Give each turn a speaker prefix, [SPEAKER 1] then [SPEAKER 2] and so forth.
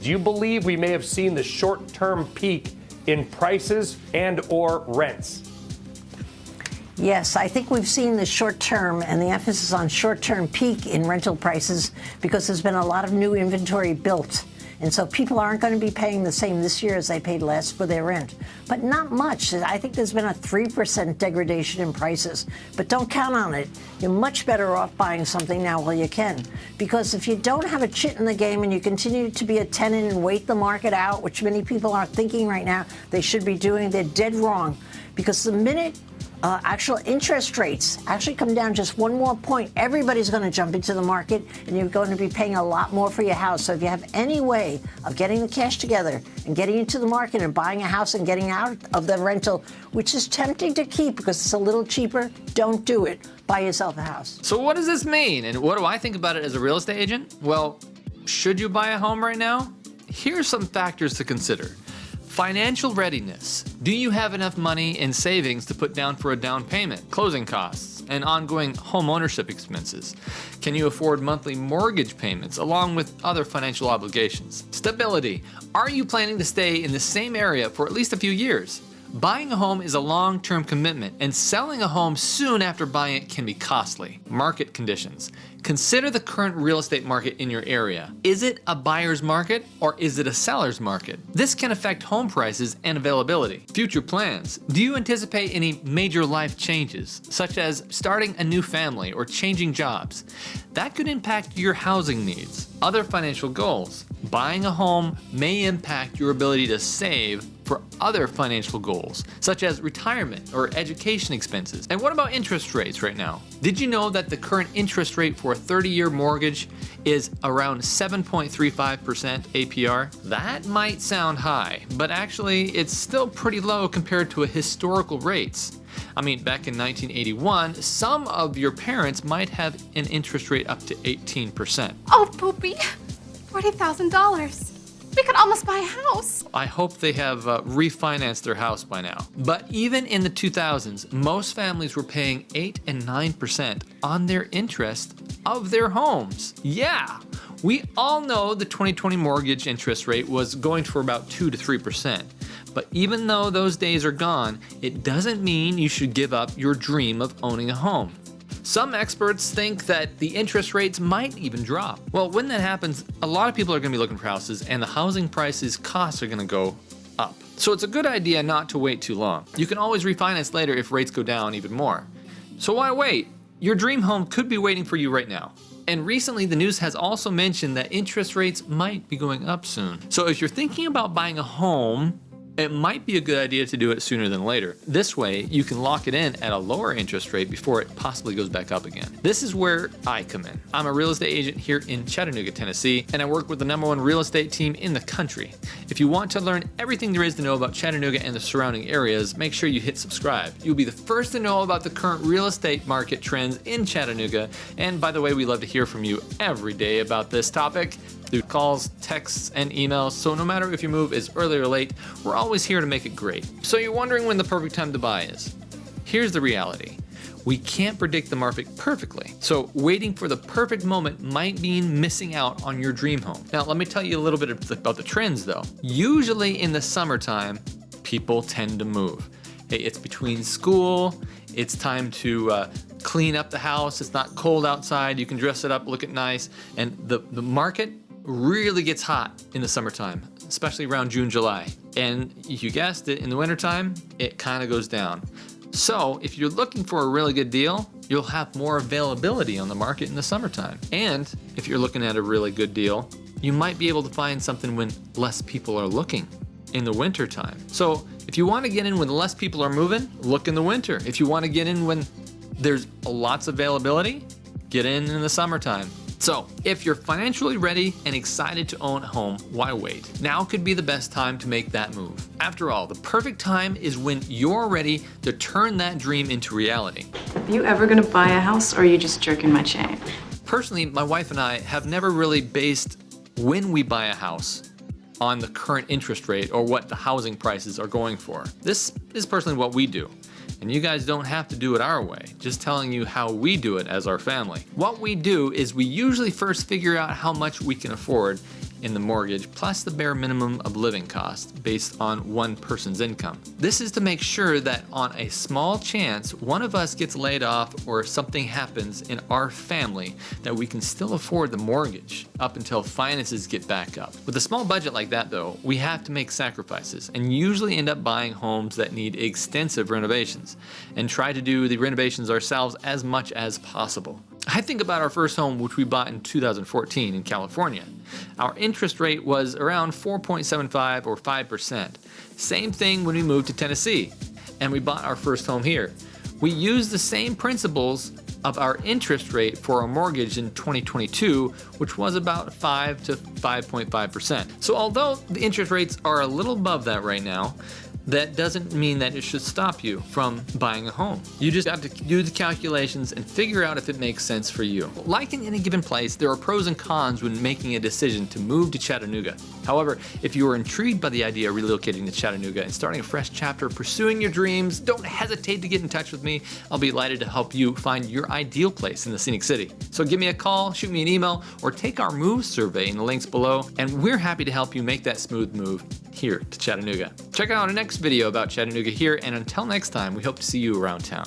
[SPEAKER 1] Do you believe we may have seen the short-term peak in prices and or rents?
[SPEAKER 2] Yes, I think we've seen the short-term and the emphasis on short-term peak in rental prices because there's been a lot of new inventory built. And so people aren't going to be paying the same this year as they paid last for their rent. But not much. I think there's been a 3% degradation in prices. But don't count on it. You're much better off buying something now while you can. Because if you don't have a chit in the game and you continue to be a tenant and wait the market out, which many people are thinking right now they should be doing, they're dead wrong. Because the minute actual interest rates actually come down just one more point, everybody's going to jump into the market and you're going to be paying a lot more for your house. So if you have any way of getting the cash together and getting into the market and buying a house and getting out of the rental, which is tempting to keep because it's a little cheaper, don't do it. Buy yourself a house.
[SPEAKER 3] So what does this mean? And what do I think about it as a real estate agent? Well, should you buy a home right now? Here's some factors to consider. Financial readiness. Do you have enough money in savings to put down for a down payment, closing costs, and ongoing home ownership expenses? Can you afford monthly mortgage payments along with other financial obligations? Stability. Are you planning to stay in the same area for at least a few years? Buying a home is a long-term commitment, and selling a home soon after buying it can be costly. Market conditions. Consider the current real estate market in your area. Is it a buyer's market or is it a seller's market? This can affect home prices and availability. Future plans. Do you anticipate any major life changes, such as starting a new family or changing jobs? That could impact your housing needs. Other financial goals. Buying a home may impact your ability to save for other financial goals, such as retirement or education expenses. And what about interest rates right now? Did you know that the current interest rate for a 30-year mortgage is around 7.35% APR? That might sound high, but actually it's still pretty low compared to historical rates. I mean, back in 1981, some of your parents might have an interest rate up to 18%.
[SPEAKER 4] Oh, Poopy, $40,000. We could almost buy a house.
[SPEAKER 3] I hope they have refinanced their house by now. But even in the 2000s, most families were paying 8 and 9% on their interest of their homes. Yeah, we all know the 2020 mortgage interest rate was going for about 2 to 3%. But even though those days are gone, it doesn't mean you should give up your dream of owning a home. Some experts think that the interest rates might even drop. Well, when that happens, a lot of people are going to be looking for houses and the housing prices costs are going to go up. So it's a good idea not to wait too long. You can always refinance later if rates go down even more. So why wait? Your dream home could be waiting for you right now. And recently the news has also mentioned that interest rates might be going up soon. So if you're thinking about buying a home, it might be a good idea to do it sooner than later. This way, you can lock it in at a lower interest rate before it possibly goes back up again. This is where I come in. I'm a real estate agent here in Chattanooga, Tennessee, and I work with the #1 real estate team in the country. If you want to learn everything there is to know about Chattanooga and the surrounding areas, make sure you hit subscribe. You'll be the first to know about the current real estate market trends in Chattanooga. And by the way, we love to hear from you every day about this topic, through calls, texts, and emails. So no matter if your move is early or late, we're always here to make it great. So you're wondering when the perfect time to buy is. Here's the reality. We can't predict the market perfectly. So waiting for the perfect moment might mean missing out on your dream home. Now, let me tell you a little bit about the trends though. Usually in the summertime, people tend to move. Hey, it's between school, it's time to clean up the house, it's not cold outside, you can dress it up, look it nice, and the market really gets hot in the summertime, especially around June, July. And you guessed it, in the wintertime, it kind of goes down. So if you're looking for a really good deal, you'll have more availability on the market in the summertime. And if you're looking at a really good deal, you might be able to find something when less people are looking in the wintertime. So if you want to get in when less people are moving, look in the winter. If you want to get in when there's lots of availability, get in the summertime. So, if you're financially ready and excited to own a home, why wait? Now could be the best time to make that move. After all, the perfect time is when you're ready to turn that dream into reality.
[SPEAKER 5] Are you ever gonna buy a house, or are you just jerking my chain?
[SPEAKER 3] Personally, my wife and I have never really based when we buy a house on the current interest rate or what the housing prices are going for. This is personally what we do. And you guys don't have to do it our way, just telling you how we do it as our family. What we do is we usually first figure out how much we can afford in the mortgage plus the bare minimum of living costs based on one person's income. This is to make sure that on a small chance one of us gets laid off or something happens in our family, that we can still afford the mortgage up until finances get back up. With a small budget like that though, we have to make sacrifices and usually end up buying homes that need extensive renovations and try to do the renovations ourselves as much as possible. I think about our first home, which we bought in 2014 in California. Our interest rate was around 4.75 or 5%. Same thing when we moved to Tennessee and we bought our first home here. We used the same principles of our interest rate for our mortgage in 2022, which was about 5 to 5.5%. So although the interest rates are a little above that right now, that doesn't mean that it should stop you from buying a home. You just have to do the calculations and figure out if it makes sense for you. Like in any given place, there are pros and cons when making a decision to move to Chattanooga. However, if you are intrigued by the idea of relocating to Chattanooga and starting a fresh chapter pursuing your dreams, don't hesitate to get in touch with me. I'll be delighted to help you find your ideal place in the scenic city. So give me a call, shoot me an email, or take our move survey in the links below, and we're happy to help you make that smooth move here to Chattanooga. Check out our next video about Chattanooga here, and until next time, we hope to see you around town.